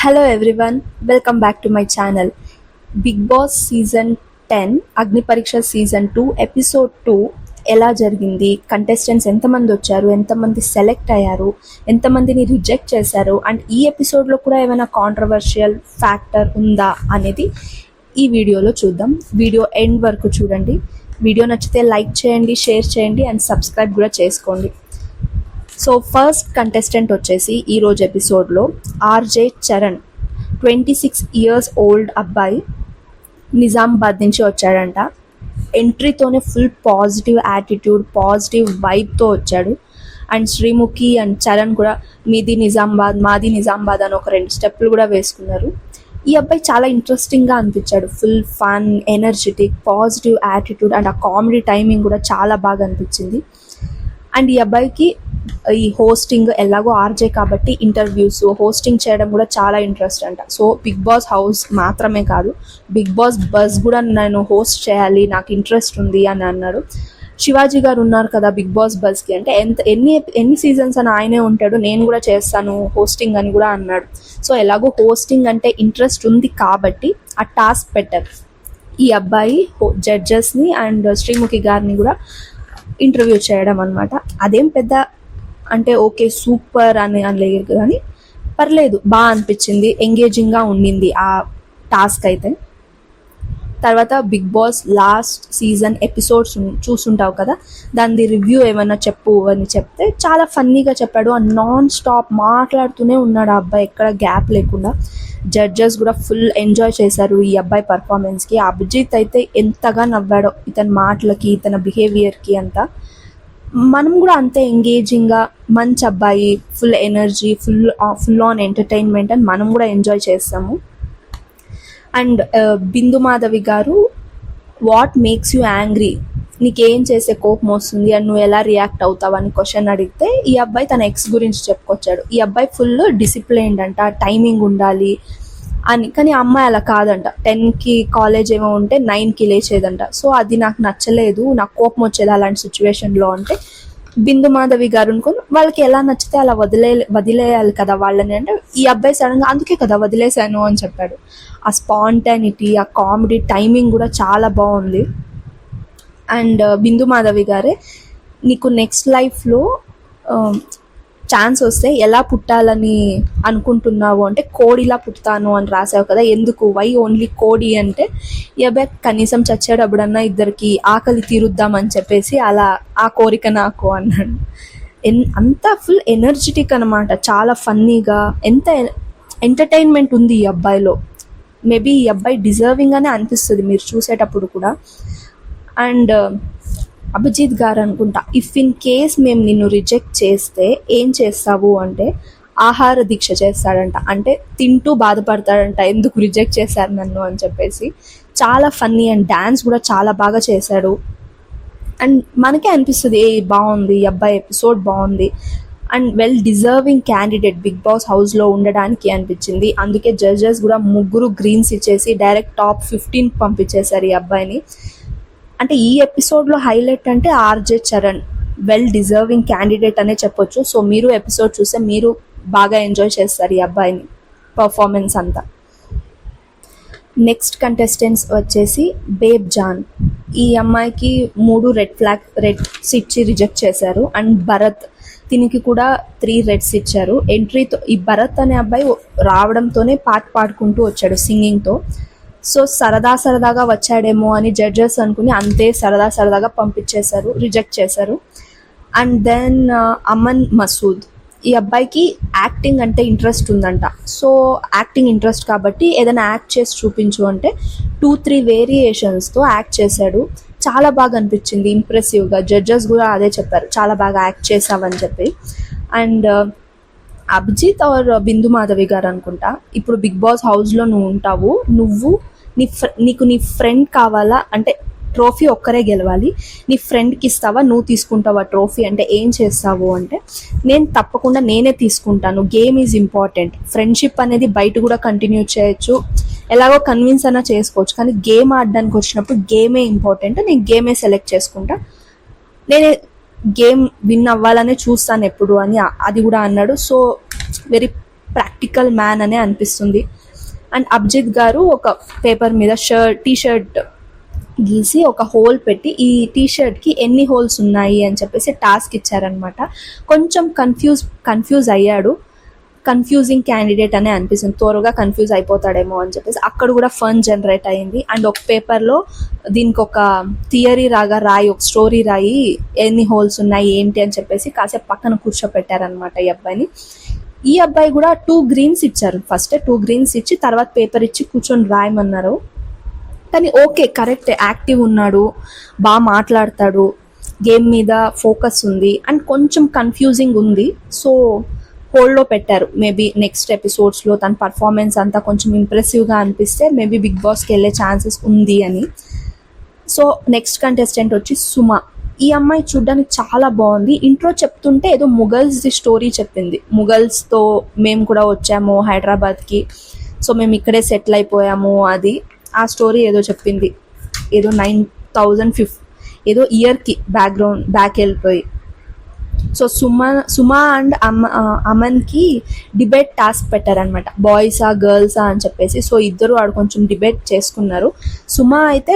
Hello everyone, welcome back to my channel. Big Boss Season 10 అగ్ని పరీక్ష season 2 episode 2 ఎలా జరిగింది, కంటెస్టెంట్స్ ఎంతమంది వచ్చారు, ఎంతమంది సెలెక్ట్ అయ్యారు, ఎంతమందిని రిజెక్ట్ చేశారు అండ్ ఈ ఎపిసోడ్లో కూడా ఏమైనా కాంట్రవర్షియల్ ఫ్యాక్టర్ ఉందా అనేది ఈ వీడియోలో చూద్దాం. వీడియో ఎండ్ వరకు చూడండి. వీడియో నచ్చితే లైక్ చేయండి, షేర్ చేయండి అండ్ సబ్స్క్రైబ్ కూడా చేసుకోండి. సో ఫస్ట్ కంటెస్టెంట్ వచ్చేసి ఈరోజు ఎపిసోడ్లో ఆర్జే చరణ్. 26 years ఓల్డ్ అబ్బాయి, నిజామాబాద్ నుంచి వచ్చాడంట. ఎంట్రీతోనే ఫుల్ పాజిటివ్ యాటిట్యూడ్, పాజిటివ్ వైబ్తో వచ్చాడు. అండ్ శ్రీముఖి అండ్ చరణ్ కూడా మీది నిజామాబాద్ మాది నిజామాబాద్ అని ఒక 2 స్టెప్పులు కూడా వేసుకున్నారు. ఈ అబ్బాయి చాలా ఇంట్రెస్టింగ్గా అనిపించాడు. Full fun, energetic, positive attitude and ఆ కామెడీ టైమింగ్ కూడా చాలా బాగా అనిపించింది. అండ్ ఈ అబ్బాయికి ఈ హోస్టింగ్ ఎలాగో ఆర్జే కాబట్టి ఇంటర్వ్యూస్ హోస్టింగ్ చేయడం కూడా చాలా ఇంట్రెస్ట్ అంట. సో బిగ్ బాస్ హౌస్ మాత్రమే కాదు, బిగ్ బాస్ బస్ కూడా నేను హోస్ట్ చేయాలి, నాకు ఇంట్రెస్ట్ ఉంది అని అన్నాడు. శివాజీ గారు ఉన్నారు కదా బిగ్ బాస్ బస్కి, అంటే ఎన్ని సీజన్స్ అని ఆయనే ఉంటాడు, నేను కూడా చేస్తాను హోస్టింగ్ అని కూడా అన్నాడు. సో ఎలాగో హోస్టింగ్ అంటే ఇంట్రెస్ట్ ఉంది కాబట్టి ఆ టాస్క్ పెట్టారు. ఈ అబ్బాయి జడ్జెస్ని అండ్ శ్రీముఖి గారిని కూడా ఇంటర్వ్యూ చేయడం అనమాట. అదేం పెద్ద అంటే ఓకే సూపర్ అని అనలేదు కానీ పర్లేదు, బాగా అనిపించింది, ఎంగేజింగ్గా ఉండింది ఆ టాస్క్ అయితే. తర్వాత Bigg Boss last season episodes చూసుంటావు కదా, దాని రివ్యూ ఏమైనా చెప్పు అని చెప్తే చాలా ఫన్నీగా చెప్పాడు. ఆ నాన్ స్టాప్ మాట్లాడుతూనే ఉన్నాడు ఆ అబ్బాయి, ఎక్కడ గ్యాప్ లేకుండా. జడ్జెస్ కూడా ఫుల్ ఎంజాయ్ చేశారు ఈ అబ్బాయి పర్ఫార్మెన్స్కి. అభిజిత్ అయితే ఎంతగా నవ్వాడో ఇతని మాటలకి, ఇతని బిహేవియర్కి అంతా. మనం కూడా అంతే ఎంగేజింగ్గా, మంచి అబ్బాయి, full energy, full on entertainment అని మనం కూడా ఎంజాయ్ చేస్తాము. అండ్ బిందు మాధవి గారు, వాట్ మేక్స్ యూ యాంగ్రీ, నీకేం చేసే కోపం వస్తుంది అండ్ నువ్వు ఎలా రియాక్ట్ అవుతావు అని క్వశ్చన్ అడిగితే ఈ అబ్బాయి తన ఎక్స్ గురించి చెప్పుకొచ్చాడు. ఈ అబ్బాయి ఫుల్ డిసిప్లైన్డ్ అంట, టైమింగ్ ఉండాలి అని. కానీ అమ్మాయి అలా కాదంట, 10కి కాలేజ్ ఏమో ఉంటే 9కి లేచేదంట. సో అది నాకు నచ్చలేదు, నాకు కోపం వచ్చేది అలాంటి సిచ్యువేషన్లో అంటే బిందు మాధవి గారు అనుకుని వాళ్ళకి ఎలా నచ్చితే అలా వదిలేయాలి కదా వాళ్ళని అంటే ఈ అబ్బాయి సడన్గా అందుకే కదా వదిలేశాను అని చెప్పాడు. ఆ స్పాంటానిటీ, ఆ కామెడీ టైమింగ్ కూడా చాలా బాగుంది. అండ్ బిందు మాధవి గారే, నీకు నెక్స్ట్ లైఫ్లో ఛాన్స్ వస్తే ఎలా పుట్టాలని అనుకుంటున్నావు అంటే కోడిలా పుట్టాను అని రాసావు కదా, ఎందుకు, వై ఓన్లీ కోడి అంటే ఈ అబ్బాయి కనీసం చచ్చాడు అప్పుడన్నా ఇద్దరికి ఆకలి తీరుద్దామని చెప్పేసి అలా ఆ కోరిక నాకు అన్నాడు. అంతా ఫుల్ ఎనర్జెటిక్ అనమాట, చాలా ఫన్నీగా, ఎంత ఎంటర్టైన్మెంట్ ఉంది ఈ అబ్బాయిలో. మేబీ ఈ అబ్బాయి డిజర్వింగ్ అనే అనిపిస్తుంది మీరు చూసేటప్పుడు కూడా. అండ్ అభిజిత్ గారు అనుకుంటా, ఇఫ్ ఇన్ కేస్ మేము నిన్ను రిజెక్ట్ చేస్తే ఏం చేస్తావు అంటే ఆహార దీక్ష చేస్తాడంట, అంటే తింటూ బాధపడతాడంట ఎందుకు రిజెక్ట్ చేశారు నన్ను అని చెప్పేసి. చాలా ఫన్నీ అండ్ డ్యాన్స్ కూడా చాలా బాగా చేశాడు. అండ్ మనకే అనిపిస్తుంది బాగుంది ఈ అబ్బాయి, ఎపిసోడ్ బాగుంది and well deserving candidate Bigg Boss హౌస్లో ఉండడానికి అనిపించింది. అందుకే జడ్జెస్ కూడా 3 గ్రీన్స్ ఇచ్చేసి డైరెక్ట్ టాప్ 15 పంపించేశారు ఈ అబ్బాయిని. అంటే ఈ ఎపిసోడ్లో హైలైట్ అంటే RJ Charan well deserving candidate అనే చెప్పొచ్చు. సో మీరు ఎపిసోడ్ చూస్తే మీరు బాగా ఎంజాయ్ చేస్తారు ఈ అబ్బాయిని పర్ఫార్మెన్స్ అంతా. నెక్స్ట్ కంటెస్టెంట్స్ వచ్చేసి బేబ్ జాన్. ఈ అమ్మాయికి 3 రెడ్స్ ఇచ్చి రిజెక్ట్ చేశారు. అండ్ భరత్, దీనికి కూడా 3 రెడ్స్ ఇచ్చారు. ఎంట్రీతో ఈ భరత్ అనే అబ్బాయి రావడంతోనే పాట పాడుకుంటూ వచ్చాడు సింగింగ్తో. సో సరదాగా వచ్చాడేమో అని జడ్జెస్ అనుకుని అంతే సరదాగా పంపించేశారు, రిజెక్ట్ చేశారు. అండ్ దెన్ అమన్ మసూద్, ఈ అబ్బాయికి యాక్టింగ్ అంటే ఇంట్రెస్ట్ ఉందంట. సో యాక్టింగ్ ఇంట్రెస్ట్ కాబట్టి ఏదైనా యాక్ట్ చేసి చూపించు అంటే 2-3 వేరియేషన్స్తో యాక్ట్ చేశాడు. చాలా బాగా అనిపించింది, ఇంప్రెసివ్గా. జడ్జెస్ కూడా అదే చెప్పారు, చాలా బాగా యాక్ట్ చేసావని చెప్పి. అండ్ అభిజిత్ ఆర్ బిందు మాధవి గారు అనుకుంటా, ఇప్పుడు బిగ్ బాస్ హౌస్లో నువ్వు ఉంటావు, నీకు నీ ఫ్రెండ్ కావాలా అంటే ట్రోఫీ ఒక్కరే గెలవాలి, నీ ఫ్రెండ్కి ఇస్తావా, నువ్వు తీసుకుంటావా ట్రోఫీ అంటే ఏం చేస్తావు అంటే నేను తప్పకుండా నేనే తీసుకుంటాను, గేమ్ ఈజ్ ఇంపార్టెంట్, ఫ్రెండ్షిప్ అనేది బయట కూడా కంటిన్యూ చేయొచ్చు, ఎలాగో కన్విన్స్ అయినా చేసుకోవచ్చు, కానీ గేమ్ ఆడడానికి వచ్చినప్పుడు గేమే ఇంపార్టెంట్, నేను గేమే సెలెక్ట్ చేసుకుంటా, నేనే గేమ్ విన్ అవ్వాలనే చూస్తాను ఎప్పుడు అని అది కూడా అన్నాడు. సో వెరీ ప్రాక్టికల్ మ్యాన్ అనే అనిపిస్తుంది. అండ్ అభిజిత్ గారు ఒక పేపర్ మీద టీ షర్ట్ గీసి ఒక హోల్ పెట్టి ఈ టీ షర్ట్కి ఎన్ని హోల్స్ ఉన్నాయి అని చెప్పేసి టాస్క్ ఇచ్చారనమాట. కొంచెం కన్ఫ్యూజ్ అయ్యాడు. కన్ఫ్యూజింగ్ క్యాండిడేట్ అనే అనిపిస్తుంది, త్వరగా కన్ఫ్యూజ్ అయిపోతాడేమో అని చెప్పేసి. అక్కడ కూడా ఫన్ జనరేట్ అయింది. అండ్ ఒక పేపర్లో దీనికి ఒక థియరీ రాయి, ఒక స్టోరీ రాయి, ఎన్ని హోల్స్ ఉన్నాయి ఏంటి అని చెప్పేసి కాసేపు పక్కన కూర్చోపెట్టారనమాట ఈ అబ్బాయిని. ఈ అబ్బాయి కూడా 2 greens ఇచ్చారు. ఫస్ట్ 2 greens ఇచ్చి తర్వాత పేపర్ ఇచ్చి కూర్చొని రాయమన్నారు. కానీ ఓకే, కరెక్ట్, యాక్టివ్ ఉన్నాడు, బాగా మాట్లాడతాడు, గేమ్ మీద ఫోకస్ ఉంది, అండ్ కొంచెం కన్ఫ్యూజింగ్ ఉంది. సో హోల్డ్లో పెట్టారు. మేబీ నెక్స్ట్ ఎపిసోడ్స్లో తన పర్ఫార్మెన్స్ అంతా కొంచెం ఇంప్రెసివ్గా అనిపిస్తే మేబీ బిగ్ బాస్కి వెళ్ళే ఛాన్సెస్ ఉంది అని. సో నెక్స్ట్ కంటెస్టెంట్ వచ్చి సుమ. ఈ అమ్మాయి చూడ్డానికి చాలా బాగుంది. ఇంట్రో చెప్తుంటే ఏదో ముగల్స్ది స్టోరీ చెప్పింది. ముగల్స్తో మేము కూడా వచ్చాము హైదరాబాద్కి, సో మేము ఇక్కడే సెటిల్ అయిపోయాము, అది ఆ స్టోరీ ఏదో చెప్పింది. ఏదో 9005 ఏదో ఇయర్కి బ్యాక్ వెళ్ళిపోయి. సో సుమ అండ్ అమన్కి డిబేట్ టాస్క్ పెట్టారనమాట, బాయ్సా గర్ల్సా అని చెప్పేసి. సో ఇద్దరు ఆడు కొంచెం డిబేట్ చేసుకున్నారు. సుమ అయితే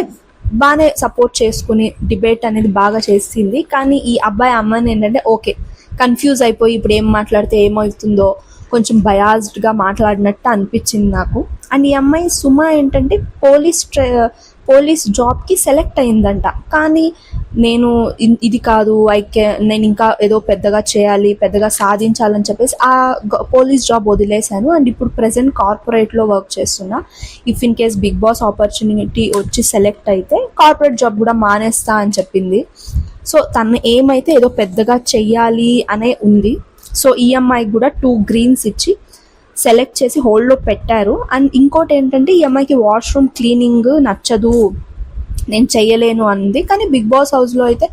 బాగానే సపోర్ట్ చేసుకుని డిబేట్ అనేది బాగా చేసింది. కానీ ఈ అబ్బాయి అమన్ ఏంటంటే ఓకే, కన్ఫ్యూజ్ అయిపోయి ఇప్పుడు ఏం మాట్లాడితే ఏమవుతుందో కొంచెం బయాస్డ్గా మాట్లాడినట్టు అనిపించింది నాకు. అండ్ ఈ అమ్మాయి సుమ ఏంటంటే పోలీస్ జాబ్కి సెలెక్ట్ అయిందంట. కానీ నేను ఇది కాదు, నేను ఇంకా ఏదో పెద్దగా చేయాలి, పెద్దగా సాధించాలని చెప్పేసి ఆ పోలీస్ జాబ్ వదిలేశాను. అండ్ ఇప్పుడు ప్రెసెంట్ కార్పొరేట్లో వర్క్ చేస్తున్నా. If in case Bigg Boss opportunity వచ్చి సెలెక్ట్ అయితే కార్పొరేట్ జాబ్ కూడా మానేస్తా అని చెప్పింది. సో తను ఏమైతే ఏదో పెద్దగా చెయ్యాలి అనే ఉంది. సో ఈ అమ్మాయికి కూడా 2 greens ఇచ్చి సెలెక్ట్ చేసి హోల్డ్లో పెట్టారు. అండ్ ఇంకోటి ఏంటంటే ఈ అమ్మాయికి వాష్రూమ్ క్లీనింగ్ నచ్చదు, నేను చెయ్యలేను అంది. కానీ బిగ్ బాస్ హౌస్లో అయితే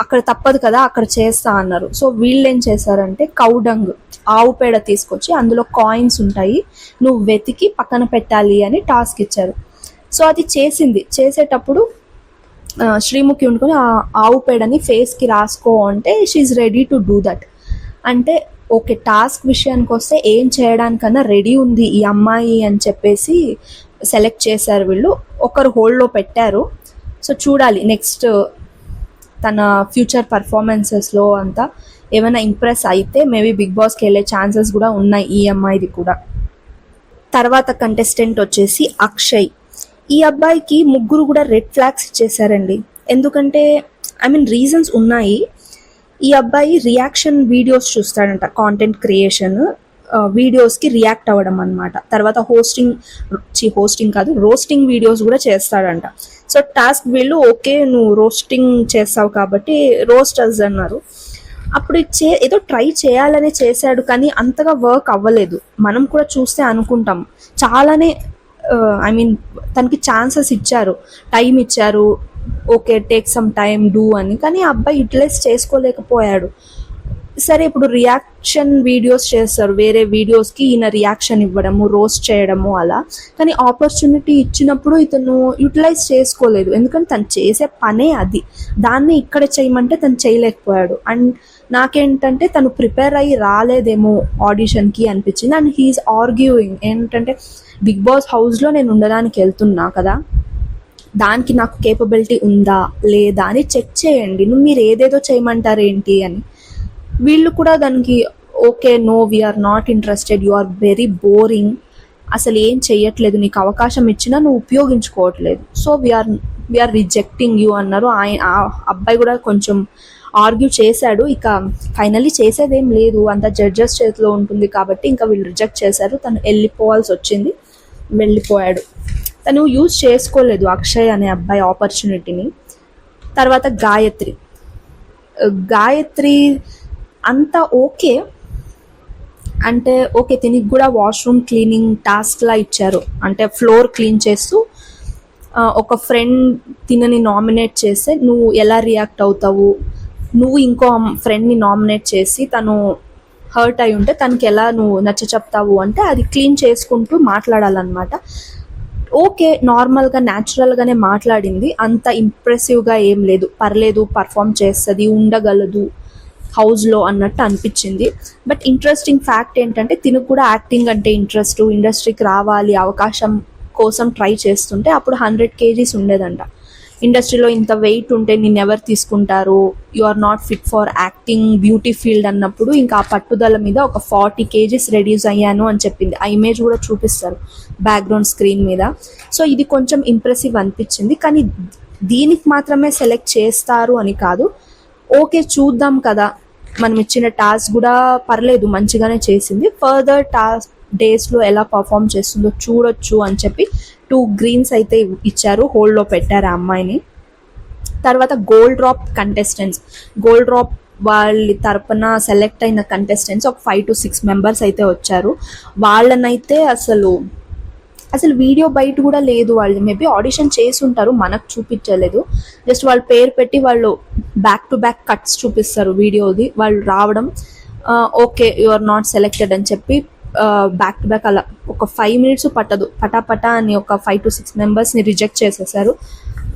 అక్కడ తప్పదు కదా, అక్కడ చేస్తా అన్నారు. సో వీళ్ళు ఏం చేశారంటే కౌడంగ్, ఆవు పేడ తీసుకొచ్చి అందులో కాయిన్స్ ఉంటాయి, నువ్వు వెతికి పక్కన పెట్టాలి అని టాస్క్ ఇచ్చారు. సో అది చేసింది. చేసేటప్పుడు శ్రీముఖి ఉండుకొని ఆ ఆవు పేడని ఫేస్కి రాసుకో అంటే she ready to do that. అంటే ఓకే, టాస్క్ విషయానికి వస్తే ఏం చేయడానికన్నా రెడీ ఉంది ఈ అమ్మాయి అని చెప్పేసి సెలెక్ట్ చేశారు వీళ్ళు. ఒకరు హోల్డ్లో పెట్టారు. సో చూడాలి నెక్స్ట్ తన ఫ్యూచర్ పర్ఫార్మెన్సెస్లో అంతా ఏమైనా ఇంప్రెస్ అయితే మేబీ బిగ్ బాస్కి వెళ్ళే ఛాన్సెస్ కూడా ఉన్నాయి ఈ అమ్మాయిది కూడా. తర్వాత కంటెస్టెంట్ వచ్చేసి అక్షయ్. ఈ అబ్బాయికి ముగ్గురు కూడా రెడ్ ఫ్లాగ్స్ ఇచ్చేసారండి. ఎందుకంటే రీజన్స్ ఉన్నాయి. ఈ అబ్బాయి రియాక్షన్ వీడియోస్ చూస్తాడంట, కాంటెంట్ క్రియేషన్ వీడియోస్కి రియాక్ట్ అవ్వడం అనమాట. తర్వాత హోస్టింగ్ కాదు, రోస్టింగ్ వీడియోస్ కూడా చేస్తాడంట. సో టాస్క్ వీళ్ళు ఓకే నువ్వు రోస్టింగ్ చేస్తావు కాబట్టి రోస్టర్స్ అన్నారు. అప్పుడు ఏదో ట్రై చేయాలనే చేశాడు, కానీ అంతగా వర్క్ అవ్వలేదు. మనం కూడా చూస్తే అనుకుంటాం చాలానే తనకి ఛాన్సెస్ ఇచ్చారు, టైం ఇచ్చారు, okay take some time do అని. కానీ ఆ అబ్బాయి యూటిలైజ్ చేసుకోలేకపోయాడు. సరే ఇప్పుడు రియాక్షన్ వీడియోస్ చేస్తారు, వేరే వీడియోస్కి ఈయన రియాక్షన్ ఇవ్వడము, రోస్ట్ చేయడము అలా. కానీ ఆపర్చునిటీ ఇచ్చినప్పుడు ఇతను యూటిలైజ్ చేసుకోలేదు. ఎందుకంటే తను చేసే పనే అది, దాన్ని ఇక్కడ చేయమంటే తను చేయలేకపోయాడు. అండ్ నాకేంటంటే తను ప్రిపేర్ అయ్యి రాలేదేమో ఆడిషన్కి అనిపించింది. అండ్ హీఈస్ ఆర్గ్యూయింగ్ ఏంటంటే బిగ్ బాస్ హౌస్లో నేను ఉండడానికి వెళ్తున్నా కదా, దానికి నాకు కేపబిలిటీ ఉందా లేదా అని చెక్ చేయండి, మీరు ఏదేదో చేయమంటారు ఏంటి అని. వీళ్ళు కూడా దానికి okay no we are not interested, you are very boring, అసలు ఏం చెయ్యట్లేదు, నీకు అవకాశం ఇచ్చినా నువ్వు ఉపయోగించుకోవట్లేదు, సో వీఆర్ రిజెక్టింగ్ యూ అన్నారు. ఆ అబ్బాయి కూడా కొంచెం ఆర్గ్యూ చేశాడు. ఇక ఫైనల్లీ చేసేదేం లేదు, అంత జడ్జెస్ చేతిలో ఉంటుంది కాబట్టి ఇంకా వీళ్ళు రిజెక్ట్ చేశారు. తను వెళ్ళిపోవాల్సి వచ్చింది, వెళ్ళిపోయాడు. తను యూజ్ చేసుకోలేదు అక్షయ్ అనే అబ్బాయి ఆపర్చునిటీని. తర్వాత గాయత్రి అంతా ఓకే, అంటే ఓకే తినికి కూడా వాష్రూమ్ క్లీనింగ్ టాస్క్లా ఇచ్చారు. అంటే ఫ్లోర్ క్లీన్ చేస్తూ ఒక ఫ్రెండ్ తినని నామినేట్ చేస్తే నువ్వు ఎలా రియాక్ట్ అవుతావు, నువ్వు ఇంకో ఫ్రెండ్ని నామినేట్ చేసి తను హర్ట్ అయి ఉంటే తనకి ఎలా నువ్వు నచ్చ చెప్తావు అంటే అది క్లీన్ చేసుకుంటూ మాట్లాడాలన్నమాట. ఓకే నార్మల్గా న్యాచురల్గానే మాట్లాడింది, అంత ఇంప్రెసివ్గా ఏం లేదు, పర్లేదు పర్ఫామ్ చేస్తుంది, ఉండగలదు హౌస్లో అన్నట్టు అనిపించింది. బట్ ఇంట్రెస్టింగ్ ఫ్యాక్ట్ ఏంటంటే తినకు కూడా యాక్టింగ్ అంటే ఇంట్రెస్ట్, ఇండస్ట్రీకి రావాలి అవకాశం కోసం ట్రై చేస్తుంటే అప్పుడు 100 kgs ఉండేదంట. ఇండస్ట్రీలో ఇంత వెయిట్ ఉంటే నిన్ను ఎవరు తీసుకుంటారు, you are not fit for acting beauty field అన్నప్పుడు ఇంకా ఆ పట్టుదల మీద ఒక 40 kgs రెడ్యూస్ అయ్యాను అని చెప్పింది. ఆ ఇమేజ్ కూడా చూపిస్తారు బ్యాక్గ్రౌండ్ స్క్రీన్ మీద. సో ఇది కొంచెం ఇంప్రెసివ్ అనిపించింది. కానీ దీనికి మాత్రమే సెలెక్ట్ చేస్తారు అని కాదు, ఓకే చూద్దాం కదా, మనం ఇచ్చిన టాస్క్ కూడా పర్లేదు మంచిగానే చేసింది, ఫర్దర్ టాస్క్ డేస్లో ఎలా పర్ఫామ్ చేస్తుందో చూడొచ్చు అని చెప్పి 2 greens అయితే ఇచ్చారు, హోల్డ్లో పెట్టారు ఆ అమ్మాయిని. తర్వాత gold drop contestants, gold drop వాళ్ళ తరపున సెలెక్ట్ అయిన కంటెస్టెంట్స్ ఒక 5 to 6 members అయితే వచ్చారు. వాళ్ళనైతే అసలు వీడియో బయట కూడా లేదు, వాళ్ళు మేబీ ఆడిషన్ చేసి ఉంటారు, మనకు చూపించలేదు. జస్ట్ వాళ్ళ పేరు పెట్టి వాళ్ళు బ్యాక్ టు బ్యాక్ కట్స్ చూపిస్తారు వీడియోది, వాళ్ళు రావడం okay you are not selected అని చెప్పి బ్యాక్ టు బ్యాక్ అలా ఒక 5 minutes పట్టదు, పటాపటా అని ఒక 5 to 6 membersని రిజెక్ట్ చేసేసారు.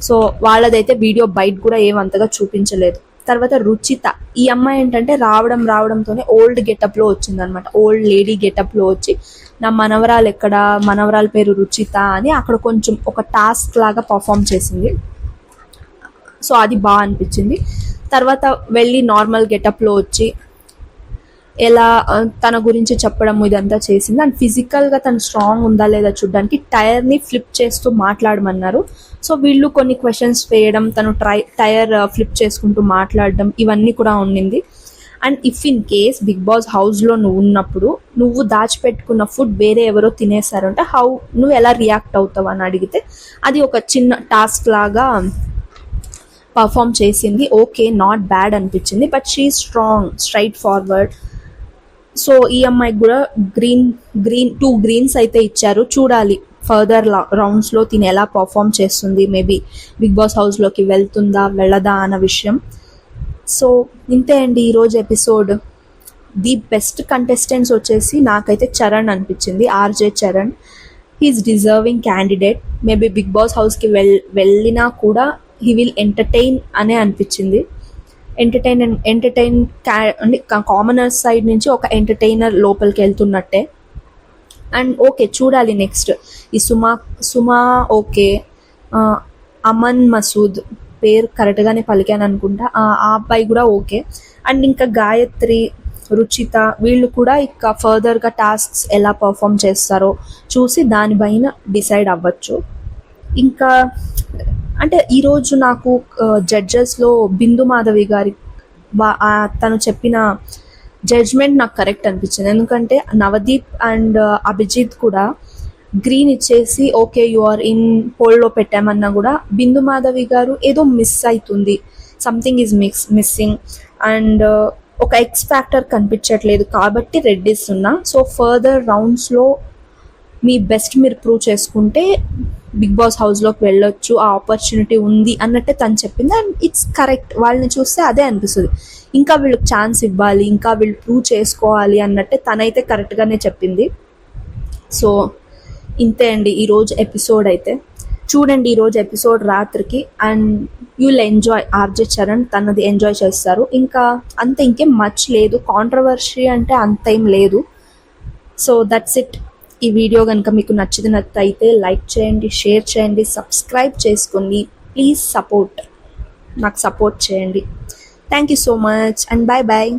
సో వాళ్ళదైతే వీడియో బయట కూడా ఏమంతగా చూపించలేదు. తర్వాత రుచిత, ఈ అమ్మాయి ఏంటంటే రావడంతోనే ఓల్డ్ గెటప్లో వచ్చిందనమాట, ఓల్డ్ లేడీ గెటప్లో వచ్చి నా మనవరాలు ఎక్కడ, మనవరాల పేరు రుచిత అని అక్కడ కొంచెం ఒక టాస్క్ లాగా పర్ఫామ్ చేసింది. సో అది బాగా అనిపించింది. తర్వాత వెళ్ళి నార్మల్ గెటప్లో వచ్చి ఎలా తన గురించి చెప్పడం ఇదంతా చేసింది. అండ్ ఫిజికల్గా తను స్ట్రాంగ్ ఉందా లేదా చూడడానికి టైర్ని ఫ్లిప్ చేస్తూ మాట్లాడమన్నారు. సో వీళ్ళు కొన్ని క్వశ్చన్స్ వేయడం, తను టైర్ ఫ్లిప్ చేసుకుంటూ మాట్లాడడం ఇవన్నీ కూడా ఉండింది. And if in case Bigg Boss హౌస్లో నువ్వు ఉన్నప్పుడు నువ్వు దాచిపెట్టుకున్న ఫుడ్ వేరే ఎవరో తినేసారంటే నువ్వు ఎలా రియాక్ట్ అవుతావు అని అడిగితే అది ఒక చిన్న టాస్క్ లాగా పర్ఫామ్ చేసింది. ఓకే నాట్ బ్యాడ్ అనిపించింది. But she strong, straight forward. So ఈ అమ్మాయికి కూడా గ్రీన్ 2 greens అయితే ఇచ్చారు. చూడాలి ఫర్దర్ రౌండ్స్లో తిని ఎలా పర్ఫామ్ చేస్తుంది, మేబీ బిగ్ బాస్ హౌస్లోకి వెళ్తుందా వెళ్ళదా అన్న విషయం. సో ఇంతే అండి ఈరోజు ఎపిసోడ్. ది బెస్ట్ కంటెస్టెంట్స్ వచ్చేసి నాకైతే చరణ్ అనిపించింది, RJ Charan. He's deserving candidate. Maybe Bigg Boss హౌస్కి వెళ్ళినా కూడా హీ విల్ ఎంటర్టైన్ అనే అనిపించింది. ఎంటర్టైన్ అంటే కామనర్స్ సైడ్ నుంచి ఒక ఎంటర్టైనర్ లోపలికి వెళ్తున్నట్టే. అండ్ ఓకే చూడాలి నెక్స్ట్ ఈ సుమా ఓకే, అమన్ మసూద్ పేరు కరెక్ట్గానే పలికాను అనుకుంటా, ఆ అబ్బాయి కూడా ఓకే. అండ్ ఇంకా గాయత్రి, రుచిత వీళ్ళు కూడా ఇంకా ఫర్దర్గా టాస్క్స్ ఎలా పర్ఫామ్ చేస్తారో చూసి దానిపైన డిసైడ్ అవ్వచ్చు. ఇంకా అంటే ఈరోజు నాకు జడ్జెస్లో బిందు మాధవి గారి తను చెప్పిన జడ్జ్మెంట్ నాకు కరెక్ట్ అనిపించింది. ఎందుకంటే నవదీప్ అండ్ అభిజిత్ కూడా గ్రీన్ ఇచ్చేసి ఓకే యు ఆర్ ఇన్ హోల్డ్లో పెట్టామన్నా కూడా బిందు మాధవి గారు ఏదో మిస్ అవుతుంది, సంథింగ్ ఈజ్ మిస్సింగ్ అండ్ ఒక ఎక్స్ ఫ్యాక్టర్ కనిపించట్లేదు కాబట్టి రెడ్ ఇస్తున్నా. సో ఫర్దర్ రౌండ్స్లో మీ బెస్ట్ మీరు ప్రూవ్ చేసుకుంటే బిగ్ బాస్ హౌస్లోకి వెళ్ళొచ్చు, ఆ ఆపర్చునిటీ ఉంది అన్నట్టే తను చెప్పింది. అండ్ ఇట్స్ కరెక్ట్, వాళ్ళని చూస్తే అదే అనిపిస్తుంది, ఇంకా వీళ్ళకి ఛాన్స్ ఇవ్వాలి, ఇంకా వీళ్ళు ప్రూవ్ చేసుకోవాలి అన్నట్టే తనైతే కరెక్ట్గానే చెప్పింది. సో ఇంతే అండి ఈరోజు ఎపిసోడ్ అయితే. చూడండి ఈరోజు ఎపిసోడ్ రాత్రికి and you will enjoy. RJ Charan తనది ఎంజాయ్ చేస్తారు. ఇంకా అంత ఇంకేం మచ్ లేదు, కాంట్రవర్సీ అంటే అంత ఏం లేదు. So that's it. ఈ వీడియో కనుక మీకు నచ్చినట్లయితే లైక్ చేయండి, షేర్ చేయండి, సబ్స్క్రైబ్ చేసుకోండి. ప్లీజ్ నాకు సపోర్ట్ చేయండి. Thank you so much and bye bye.